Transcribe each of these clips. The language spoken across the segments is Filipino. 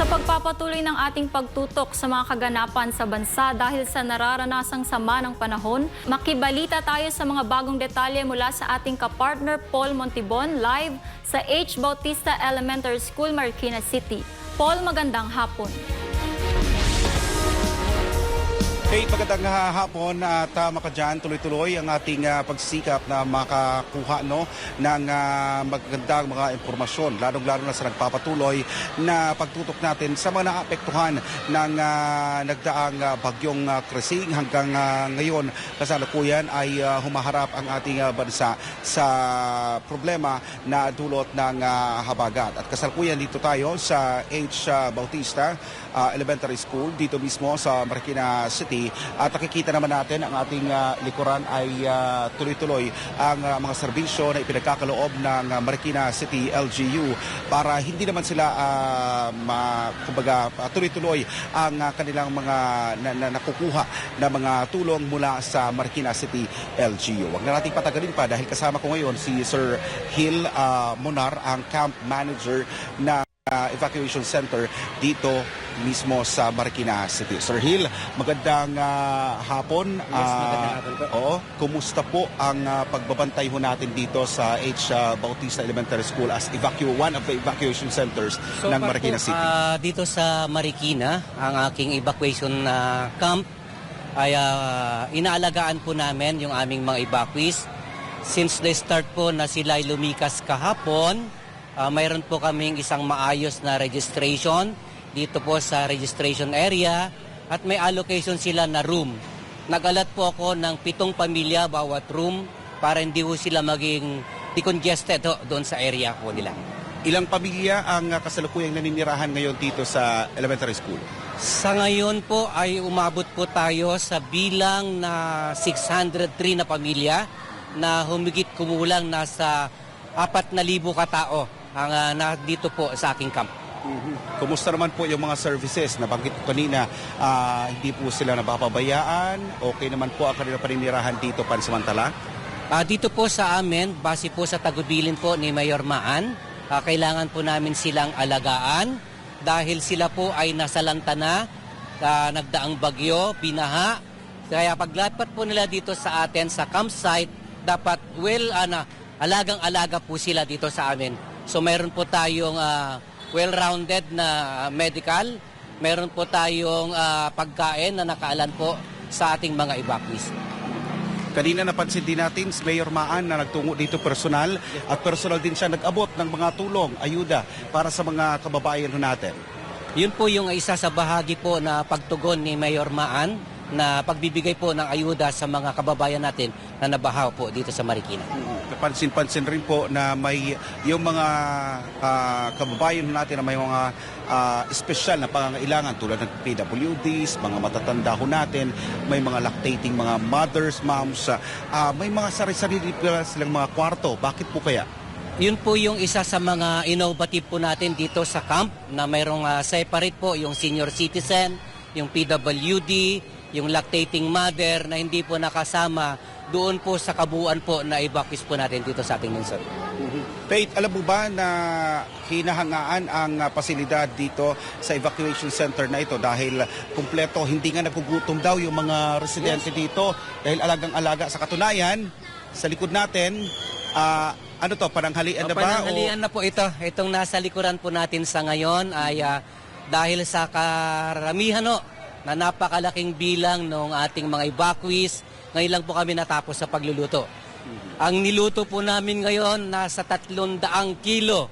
Sa pagpapatuloy ng ating pagtutok sa mga kaganapan sa bansa dahil sa nararanasang sama ng panahon, makibalita tayo sa mga bagong detalye mula sa ating kapartner Paul Montibon live sa H. Bautista Elementary School, Marikina City. Paul, magandang hapon. Hey, magandang hapon at makadyan, tuloy-tuloy ang ating pagsisikap na makakuha ng magandang mga impormasyon, lalong-lalo na sa nagpapatuloy na pagtutok natin sa mga naapektuhan ng nagdaang bagyong Kresing. Hanggang ngayon, kasalukuyan ay humaharap ang ating bansa sa problema na dulot ng habagat. At kasalukuyan dito tayo sa H. Bautista Elementary School, dito mismo sa Marikina City. At nakikita naman natin ang ating likuran ay tuloy-tuloy ang mga serbisyo na ipinagkakaloob ng Marikina City LGU para hindi naman sila kumbaga tuloy-tuloy ang kanilang mga nakukuha na mga tulong mula sa Marikina City LGU. Huwag na natin patagalin pa dahil kasama ko ngayon si Sir Hill Monar, ang camp manager na evacuation center dito mismo sa Marikina City. Sir Hill, magandang hapon. Yes, magandang hapon po. Oo, kumusta po ang pagbabantay ho natin dito sa H. Bautista Elementary School as one of the evacuation centers ng Marikina City? Dito sa Marikina, ang aking evacuation camp ay inaalagaan po namin yung aming mga evacuees. Since the start po na sila ay lumikas kahapon, mayroon po kaming isang maayos na registration dito po sa registration area at may allocation sila na room. Nag-alat po ako ng 7 pamilya bawat room para hindi po sila maging decongested doon sa area po nila. Ilang pamilya ang kasalukuyang naninirahan ngayon dito sa elementary school? Sa ngayon po ay umabot po tayo sa bilang na 603 na pamilya na humigit kumulang nasa 4,000 katao ang dito po sa aking camp. Kumusta naman po yung mga services? Nabanggit ko kanina, hindi po sila napapabayaan. Okay naman po ang kanilang paninirahan dito pansamantala? Dito po sa amin, base po sa tagubilin po ni Mayor Maan, kailangan po namin silang alagaan dahil sila po ay nasalanta na, nagdaang bagyo, binaha. Kaya paglapat po nila dito sa atin sa campsite, dapat alagang-alaga po sila dito sa amin. So mayroon po tayong well-rounded na medical, meron po tayong pagkain na nakaalan po sa ating mga evacuees. Kanina napansin din natin si Mayor Maan na nagtungo dito personal at personal din siya nag-abot ng mga tulong, ayuda para sa mga kababayan natin. Yun po yung isa sa bahagi po na pagtugon ni Mayor Maan na pagbibigay po ng ayuda sa mga kababayan natin na nabahaw po dito sa Marikina. Napansin-pansin rin po na may yung mga kababayan natin na may mga espesyal na pangangailangan tulad ng PWDs, mga matatanda ho natin, may mga lactating mga mothers, moms, may mga sarili-sarili silang mga kwarto. Bakit po kaya? Yun po yung isa sa mga innovative po natin dito sa camp na mayroong separate po yung senior citizen, yung PWD, yung lactating mother na hindi po nakasama doon po sa kabuuan po na evacuees po natin dito sa ating lungsod. Faith, alam mo ba na hinahangaan ang pasilidad dito sa evacuation center na ito dahil kumpleto, hindi nga nagugutom daw yung mga residente dito dahil alagang-alaga. Sa katunayan, sa likod natin, ano to, pananghalian na ba? Pananghalian na po ito. Itong nasa likuran po natin sa ngayon ay dahil sa karamihan na napakalaking bilang ng ating mga evacuees, ngayon lang po kami natapos sa pagluluto. Ang niluto po namin ngayon, nasa 300 kilo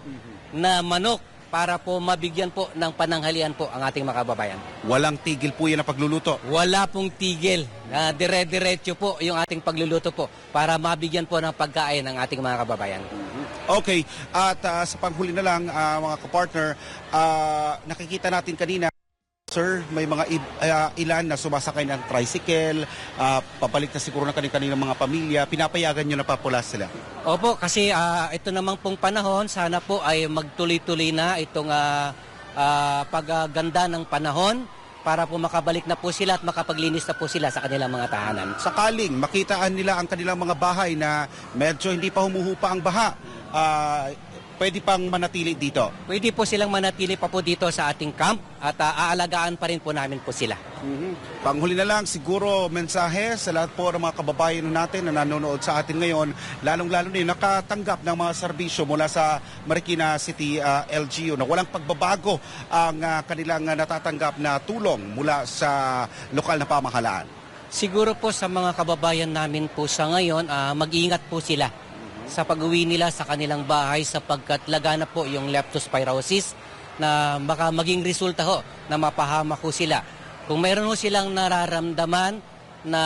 na manok para po mabigyan po ng pananghalian po ang ating mga kababayan. Walang tigil po yan na pagluluto? Wala pong tigil. Dire-diretso po yung ating pagluluto po para mabigyan po ng pagkain ng ating mga kababayan. Okay, at sa panghuli na lang mga kapartner, nakikita natin kanina, sir, may mga ilan na sumasakay ng tricycle, papalik na siguro ng kanilang mga pamilya, pinapayagan nyo na papula sila? Opo, kasi ito namang pong panahon, sana po ay magtuloy-tuloy na itong pagganda ng panahon para po makabalik na po sila at makapaglinis na po sila sa kanilang mga tahanan. Sakaling makitaan nila ang kanilang mga bahay na medyo hindi pa humuhupa ang baha, pwede pang manatili dito? Pwede po silang manatili pa po dito sa ating camp at aalagaan pa rin po namin po sila. Panghuli na lang, siguro mensahe sa lahat po ng mga kababayan natin na nanonood sa atin ngayon, lalong-lalo na yung nakatanggap ng mga serbisyo mula sa Marikina City LGU na walang pagbabago ang kanilang natatanggap na tulong mula sa lokal na pamahalaan. Siguro po sa mga kababayan namin po sa ngayon, mag-iingat po sila sa pag-uwi nila sa kanilang bahay sapagkat laganap po yung leptospirosis na baka maging resulta ho na mapahamak ho sila. Kung mayroon ho silang nararamdaman na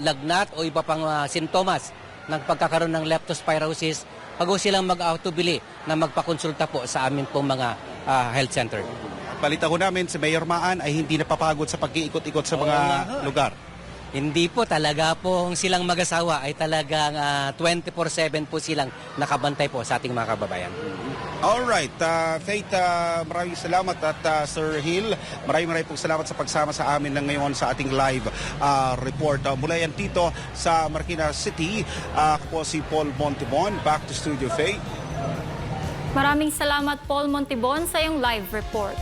lagnat o iba pang sintomas ng pagkakaroon ng leptospirosis, wag ho silang mag-autobili na magpakonsulta po sa amin pong mga health center. Balita ko namin, si Mayor Maan ay hindi napapagod sa pag-iikot-ikot sa mga lugar. Hindi po, talaga po silang mag-asawa ay talagang 24/7 po silang nakabantay po sa ating mga kababayan. Alright, Faith, maraming salamat at Sir Hill, maraming pong salamat sa pagsama sa amin na ngayon sa ating live report. Mula yan dito sa Marikina City, ako po si Paul Montibon. Back to studio, Faith. Maraming salamat Paul Montibon sa iyong live report.